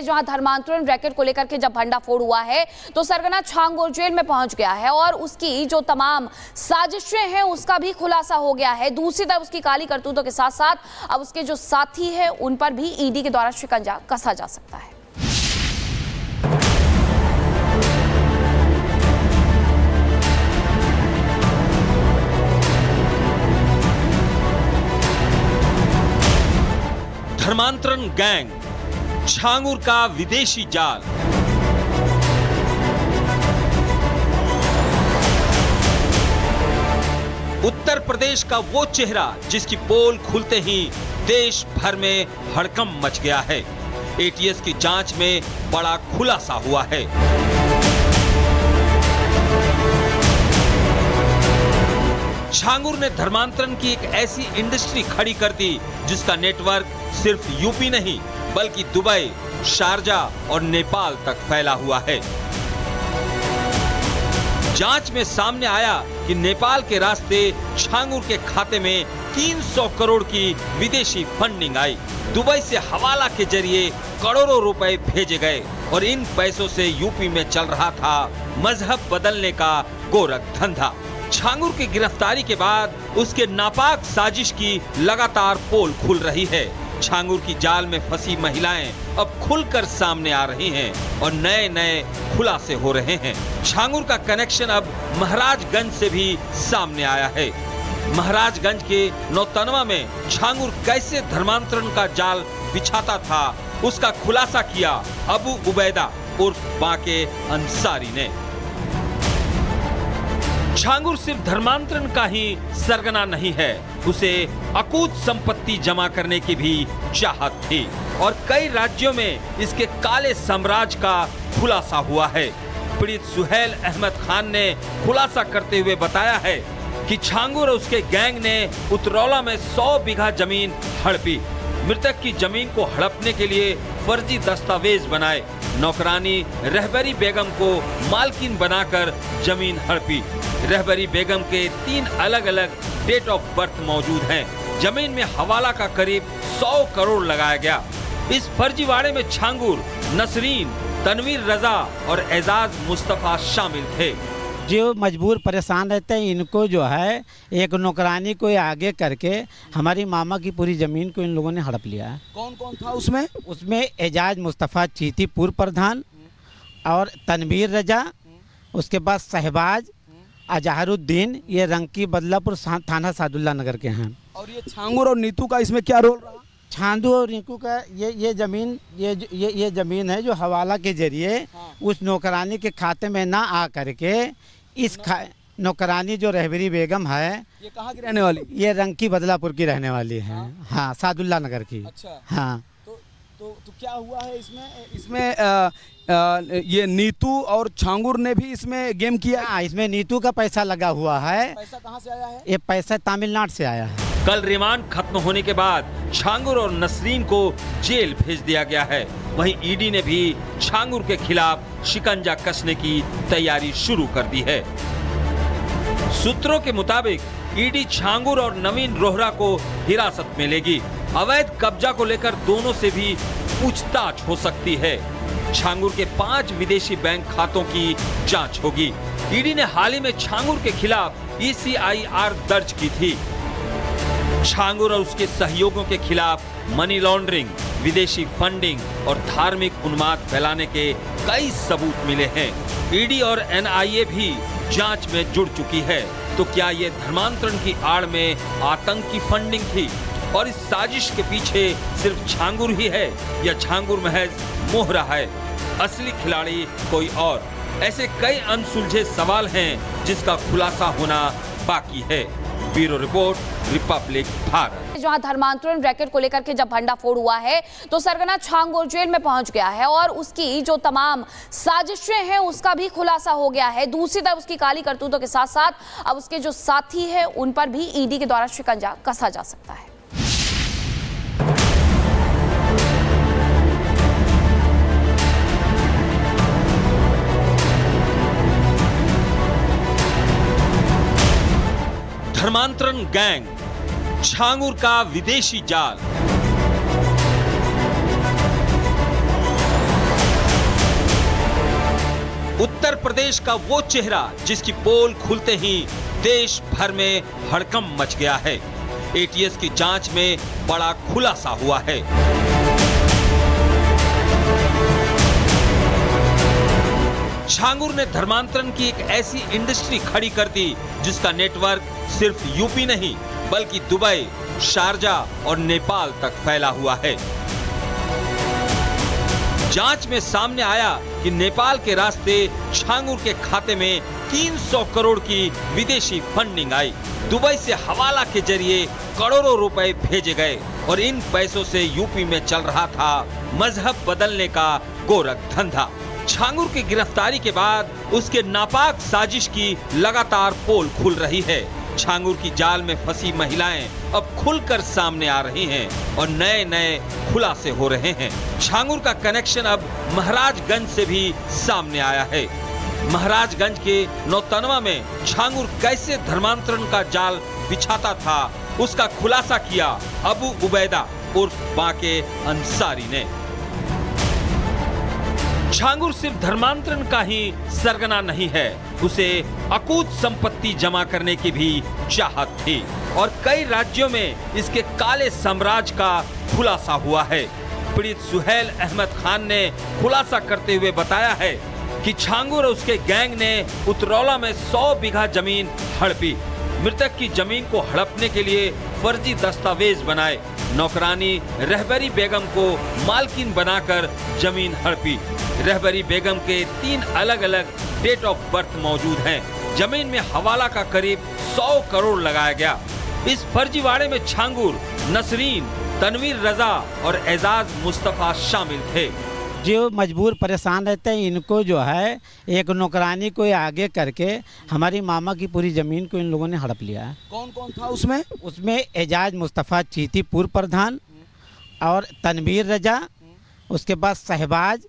जहां धर्मांतरण रैकेट को लेकर के जब भंडाफोड़ हुआ है तो सरगना छांगुर जेल में पहुंच गया है और उसकी जो तमाम साजिशें हैं उसका भी खुलासा हो गया है। दूसरी तरफ उसकी काली करतूतों के साथ साथ अब उसके जो साथी हैं उन पर भी ईडी के द्वारा शिकंजा कसा जा सकता है। धर्मांतरण गैंग, छांगुर का विदेशी जाल। उत्तर प्रदेश का वो चेहरा जिसकी पोल खुलते ही देश भर में हड़कंप मच गया है। एटीएस की जांच में बड़ा खुलासा हुआ है। छांगुर ने धर्मांतरण की एक ऐसी इंडस्ट्री खड़ी कर दी जिसका नेटवर्क सिर्फ यूपी नहीं बल्कि दुबई, शारजाह और नेपाल तक फैला हुआ है। जांच में सामने आया कि नेपाल के रास्ते छांगुर के खाते में 300 करोड़ की विदेशी फंडिंग आई। दुबई से हवाला के जरिए करोड़ों रुपए भेजे गए और इन पैसों से यूपी में चल रहा था मजहब बदलने का गोरख धंधा। छांगुर की गिरफ्तारी के बाद उसके नापाक साजिश की लगातार पोल खुल रही है। छांगुर की जाल में फंसी महिलाएं अब खुलकर सामने आ रही हैं और नए नए खुलासे हो रहे हैं। छांगुर का कनेक्शन अब महाराजगंज से भी सामने आया है। महाराजगंज के नौतनवा में छांगुर कैसे धर्मांतरण का जाल बिछाता था उसका खुलासा किया अबू उबैदा उर्फ बाके अंसारी ने। छांगुर सिर्फ धर्मांतरण का ही सरगना नहीं है, उसे अकूत संपत्ति जमा करने की भी चाहत थी और कई राज्यों में इसके काले साम्राज्य का खुलासा हुआ है। पीड़ित सुहेल अहमद खान ने खुलासा करते हुए बताया है कि छांगुर और उसके गैंग ने उतरौला में 100 बीघा जमीन हड़पी। मृतक की जमीन को हड़पने के लिए फर्जी दस्तावेज बनाए। नौकरानी रहबरी बेगम को मालकिन बनाकर जमीन हड़पी। रहबरी बेगम के 3 अलग अलग डेट ऑफ बर्थ मौजूद हैं। जमीन में हवाला का करीब 100 करोड़ लगाया गया। इस फर्जीवाड़े में छांगुर, नसरीन, तनवीर रजा और एजाज मुस्तफा शामिल थे। जो मजबूर परेशान रहते हैं इनको जो है एक नौकरानी को आगे करके हमारी मामा की पूरी जमीन को इन लोगों ने हड़प लिया है। कौन कौन था उसमें? उसमें एजाज मुस्तफा चीती पूर्व प्रधान और तनवीर रजा, उसके बाद शहबाज, अजहरुद्दीन, ये रंकी बदलापुर थाना सादुल्ला नगर के हैं। और ये छांगुर और नीतू का इसमें क्या रोल रहा? छांदू और रिंकू का ये जमीन ये जमीन है जो हवाला के जरिए उस नौकरानी के खाते में ना आ करके इस नौकरानी जो रहबरी बेगम है, ये कहाँ की रहने वाली? ये रंकी बदलापुर की रहने वाली है। हाँ, सादुल्ला नगर की। अच्छा। हाँ, तो क्या हुआ है इसमें ये नीतू और छांगुर ने भी इसमें गेम किया? हाँ, इसमें नीतू का पैसा लगा हुआ है। पैसा कहाँ से आया है? ये पैसा तमिलनाडु से आया है। कल रिमांड खत्म होने के बाद छांगुर और नसरीन को जेल भेज दिया गया है। वहीं ईडी ने भी छांगुर के खिलाफ शिकंजा कसने की तैयारी शुरू कर दी है। सूत्रों के मुताबिक ईडी छांगुर और नवीन रोहरा को हिरासत में लेगी। अवैध कब्जा को लेकर दोनों से भी पूछताछ हो सकती है। छांगुर के 5 विदेशी बैंक खातों की जांच होगी। ईडी ने हाल ही में छांगुर के खिलाफ ECIR दर्ज की थी। छांगुर और उसके सहयोगियों के खिलाफ मनी लॉन्ड्रिंग, विदेशी फंडिंग और धार्मिक उन्माद फैलाने के कई सबूत मिले हैं। ईडी और NIA भी जांच में जुड़ चुकी है। तो क्या ये धर्मांतरण की आड़ में आतंकी फंडिंग थी और इस साजिश के पीछे सिर्फ छांगुर ही है या छांगुर महज मोहरा है, असली खिलाड़ी कोई और? ऐसे कई अनसुलझे सवाल हैं जिसका खुलासा होना बाकी है। Bureau report, Republic Bharat. जहां धर्मांतरण रैकेट को लेकर के जब भंडाफोड़ हुआ है तो सरगना छांगुर जेल में पहुंच गया है और उसकी जो तमाम साजिशें हैं उसका भी खुलासा हो गया है। दूसरी तरफ उसकी काली करतूतों के साथ साथ अब उसके जो साथी हैं उन पर भी ईडी के द्वारा शिकंजा कसा जा सकता है। धर्मांतरण गैंग, छांगुर का विदेशी जाल। उत्तर प्रदेश का वो चेहरा जिसकी पोल खुलते ही देश भर में हड़कंप मच गया है। एटीएस की जांच में बड़ा खुलासा हुआ है। छांगुर ने धर्मांतरण की एक ऐसी इंडस्ट्री खड़ी कर दी जिसका नेटवर्क सिर्फ यूपी नहीं बल्कि दुबई, शारजाह और नेपाल तक फैला हुआ है। जांच में सामने आया कि नेपाल के रास्ते छांगुर के खाते में 300 करोड़ की विदेशी फंडिंग आई। दुबई से हवाला के जरिए करोड़ों रुपए भेजे गए और इन पैसों से यूपी में चल रहा था मजहब बदलने का गोरख धंधा। छांगुर की गिरफ्तारी के बाद उसके नापाक साजिश की लगातार पोल खुल रही है। छांगुर की जाल में फंसी महिलाएं अब खुलकर सामने आ रही हैं और नए नए खुलासे हो रहे हैं। छांगुर का कनेक्शन अब महाराजगंज से भी सामने आया है। महाराजगंज के नौतनवा में छांगुर कैसे धर्मांतरण का जाल बिछाता था, उसका खुलासा किया अबू उबैदा उर्फ बाके अंसारी ने। छांगुर सिर्फ धर्मांतरण का ही सरगना नहीं है, उसे अकूत संपत्ति जमा करने की भी चाहत थी और कई राज्यों में इसके काले साम्राज्य का खुलासा हुआ है। पीड़ित सुहेल अहमद खान ने खुलासा करते हुए बताया है कि छांगुर और उसके गैंग ने उतरौला में 100 बीघा जमीन हड़पी। मृतक की जमीन को हड़पने के लिए फर्जी दस्तावेज बनाए। नौकरानी रहबरी बेगम को मालकिन बनाकर जमीन हड़पी। रहबरी बेगम के 3 अलग अलग डेट ऑफ बर्थ मौजूद हैं। जमीन में हवाला का करीब 100 करोड़ लगाया गया। इस फर्जीवाड़े में छांगुर, नसरीन, तनवीर रजा और एजाज मुस्तफा शामिल थे। जो मजबूर परेशान रहते हैं इनको जो है एक नौकरानी को आगे करके हमारी मामा की पूरी ज़मीन को इन लोगों ने हड़प लिया है। कौन कौन था उसमें? उसमें एजाज मुस्तफ़ा चीती पूर्व प्रधान और तनवीर रजा, उसके बाद शहबाज,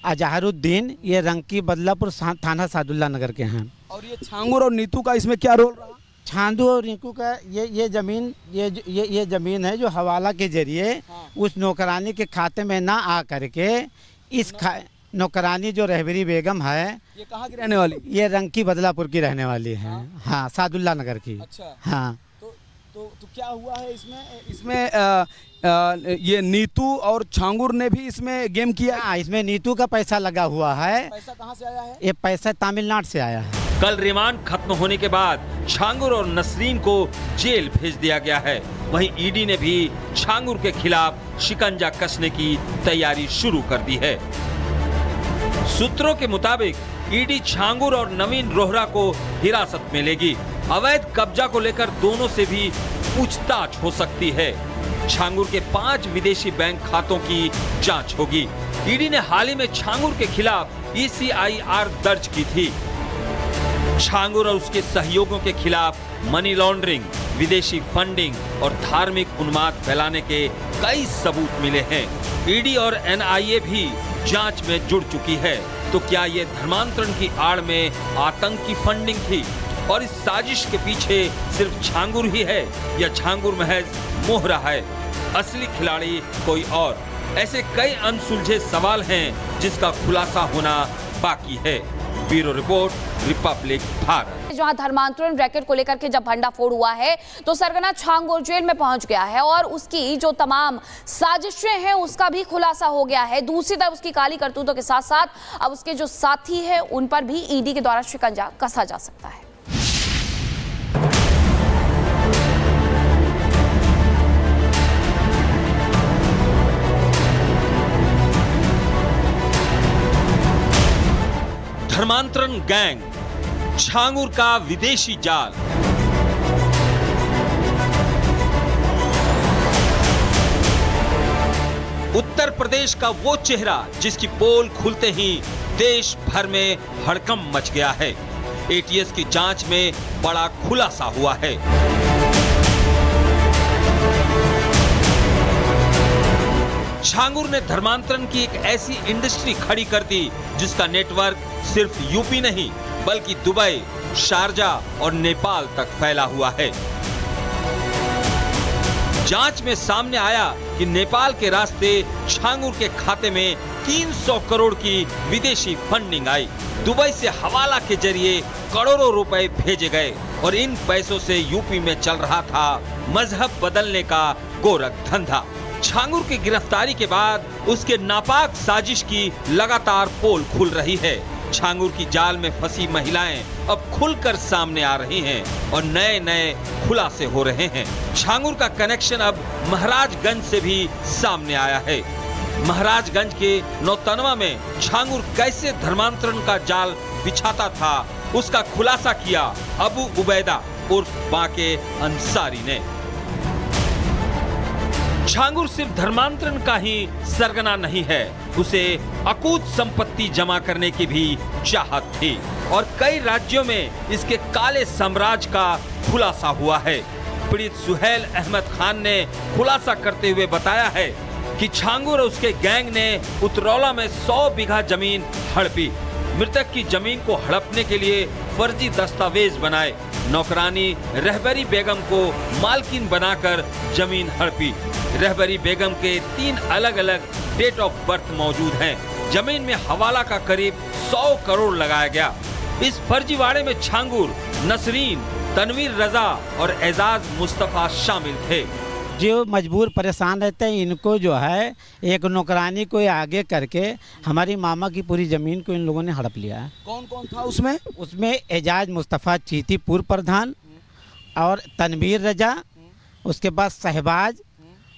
अजहरुद्दीन, ये रंकी बदलापुर थाना सादुल्ला नगर के हैं। और ये छांगुर और नीतू का इसमें क्या रोल रहा? छांदू और रिंकू का ये ज़मीन ये ज़मीन है जो हवाला के जरिए उस नौकरानी के खाते में ना आ करके इस नौकरानी जो रहबरी बेगम है, ये कहाँ की रहने वाली? ये रंकी बदलापुर की रहने वाली है। हाँ, सादुल्ला नगर की। अच्छा। हाँ, तो क्या हुआ है इसमें ये नीतू और छांगुर ने भी इसमें गेम किया? हाँ, इसमें नीतू का पैसा लगा हुआ है। पैसा कहाँ से आया है? ये पैसा तमिलनाडु से आया है। कल रिमांड खत्म होने के बाद छांगुर और नसरीन को जेल भेज दिया गया है। वहीं ईडी ने भी छांगुर के खिलाफ शिकंजा कसने की तैयारी शुरू कर दी है। सूत्रों के मुताबिक ईडी छांगुर और नवीन रोहरा को हिरासत में लेगी। अवैध कब्जा को लेकर दोनों से भी पूछताछ हो सकती है। छांगुर के 5 विदेशी बैंक खातों की जांच होगी। ईडी ने हाल ही में छांगुर के खिलाफ ECIR दर्ज की थी। छांगुर और उसके सहयोगियों के खिलाफ मनी लॉन्ड्रिंग, विदेशी फंडिंग और धार्मिक उन्माद फैलाने के कई सबूत मिले हैं। ईडी और NIA भी जांच में जुड़ चुकी है। तो क्या ये धर्मांतरण की आड़ में आतंकी फंडिंग थी और इस साजिश के पीछे सिर्फ छांगुर ही है या छांगुर महज मोहरा है, असली खिलाड़ी कोई और? ऐसे कई अनसुलझे सवाल हैं जिसका खुलासा होना बाकी है। Bureau report, Republic Bharat. जहां धर्मांतरण रैकेट को लेकर के जब भंडाफोड़ हुआ है तो सरगना छांगुर जेल में पहुंच गया है और उसकी जो तमाम साजिशें हैं उसका भी खुलासा हो गया है। दूसरी तरफ उसकी काली करतूतों के साथ साथ अब उसके जो साथी हैं उन पर भी ईडी के द्वारा शिकंजा कसा जा सकता है। धर्मांतरण गैंग, छांगुर का विदेशी जाल। उत्तर प्रदेश का वो चेहरा जिसकी पोल खुलते ही देश भर में हड़कंप मच गया है। एटीएस की जांच में बड़ा खुलासा हुआ है। छांगुर ने धर्मांतरण की एक ऐसी इंडस्ट्री खड़ी कर दी जिसका नेटवर्क सिर्फ यूपी नहीं बल्कि दुबई, शारजाह और नेपाल तक फैला हुआ है। जांच में सामने आया कि नेपाल के रास्ते छांगुर के खाते में 300 करोड़ की विदेशी फंडिंग आई। दुबई से हवाला के जरिए करोड़ों रुपए भेजे गए और इन पैसों से यूपी में चल रहा था मजहब बदलने का गोरख धंधा। छांगुर की गिरफ्तारी के बाद उसके नापाक साजिश की लगातार पोल खुल रही है। छांगुर की जाल में फंसी महिलाएं अब खुलकर सामने आ रही हैं और नए नए खुलासे हो रहे हैं। छांगुर का कनेक्शन अब महाराजगंज से भी सामने आया है। महाराजगंज के नौतनवा में छांगुर कैसे धर्मांतरण का जाल बिछाता था, उसका खुलासा किया अबू उबैदा उर्फ बांके अंसारी ने। छांगुर सिर्फ धर्मांतरण का ही सरगना नहीं है, उसे अकूत संपत्ति जमा करने की भी चाहत थी और कई राज्यों में इसके काले साम्राज्य का खुलासा हुआ है। पीड़ित सुहेल अहमद खान ने खुलासा करते हुए बताया है कि छांगुर और उसके गैंग ने उतरौला में 100 बीघा जमीन हड़पी। मृतक की जमीन को हड़पने के लिए फर्जी दस्तावेज बनाए। नौकरानी रहबरी बेगम को मालकिन बनाकर जमीन हड़पी। रहबरी बेगम के 3 अलग अलग डेट ऑफ बर्थ मौजूद हैं। जमीन में हवाला का करीब 100 करोड़ लगाया गया। इस फर्जीवाड़े में छांगुर, नसरीन, तनवीर रजा और एजाज मुस्तफा शामिल थे। जो मजबूर परेशान रहते हैं इनको जो है एक नौकरानी को आगे करके हमारी मामा की पूरी ज़मीन को इन लोगों ने हड़प लिया है। कौन कौन था उसमें? उसमें एजाज मुस्तफ़ा चीती पूर्व प्रधान और तनवीर रजा, उसके बाद शहबाज,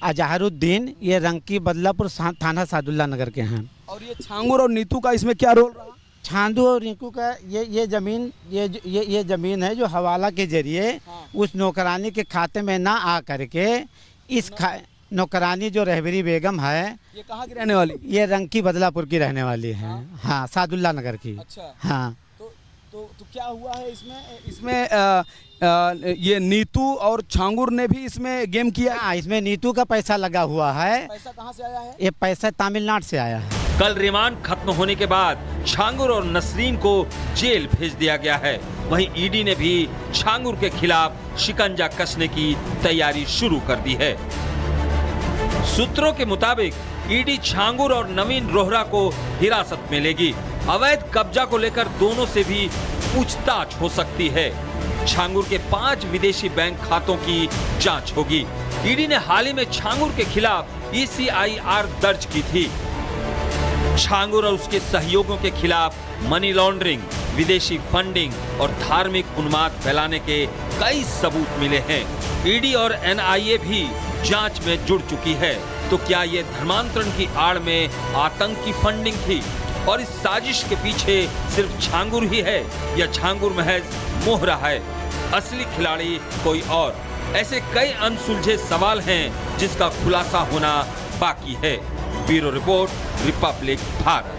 अजहरुद्दीन, ये रंकी बदलापुर थाना सादुल्ला नगर के हैं। और ये छांगुर और नीतू का इसमें क्या रोल रहा? छांदू और रिंकू का ये ज़मीन ये ज़मीन है जो हवाला के जरिए उस नौकरानी के खाते में ना आ करके इस नौकरानी जो रहबरी बेगम है, ये कहाँ की रहने वाली? ये रंकी बदलापुर की रहने वाली है। हाँ, सादुल्ला नगर की। अच्छा। हाँ, तो क्या हुआ है इसमें ये नीतू और छांगुर ने भी इसमें गेम किया? हाँ, इसमें नीतू का पैसा लगा हुआ है। पैसा कहाँ से आया है? ये पैसा तमिलनाडु से आया है। कल रिमांड खत्म होने के बाद छांगुर और नसरीन को जेल भेज दिया गया है। वहीं ईडी ने भी छांगुर के खिलाफ शिकंजा कसने की तैयारी शुरू कर दी है। सूत्रों के मुताबिक ईडी छांगुर और नवीन रोहरा को हिरासत में लेगी। अवैध कब्जा को लेकर दोनों से भी पूछताछ हो सकती है। छांगुर के 5 विदेशी बैंक खातों की जांच होगी। ईडी ने हाल ही में छांगुर के खिलाफ ECIR दर्ज की थी। छांगुर और उसके सहयोगियों के खिलाफ मनी लॉन्ड्रिंग, विदेशी फंडिंग और धार्मिक उन्माद फैलाने के कई सबूत मिले हैं। ईडी और NIA भी जांच में जुड़ चुकी है। तो क्या ये धर्मांतरण की आड़ में आतंकी फंडिंग थी और इस साजिश के पीछे सिर्फ छांगुर ही है या छांगुर महज मोहरा है, असली खिलाड़ी कोई और? ऐसे कई अनसुलझे सवाल हैं जिसका खुलासा होना बाकी है। Bureau report, Republic Bharat.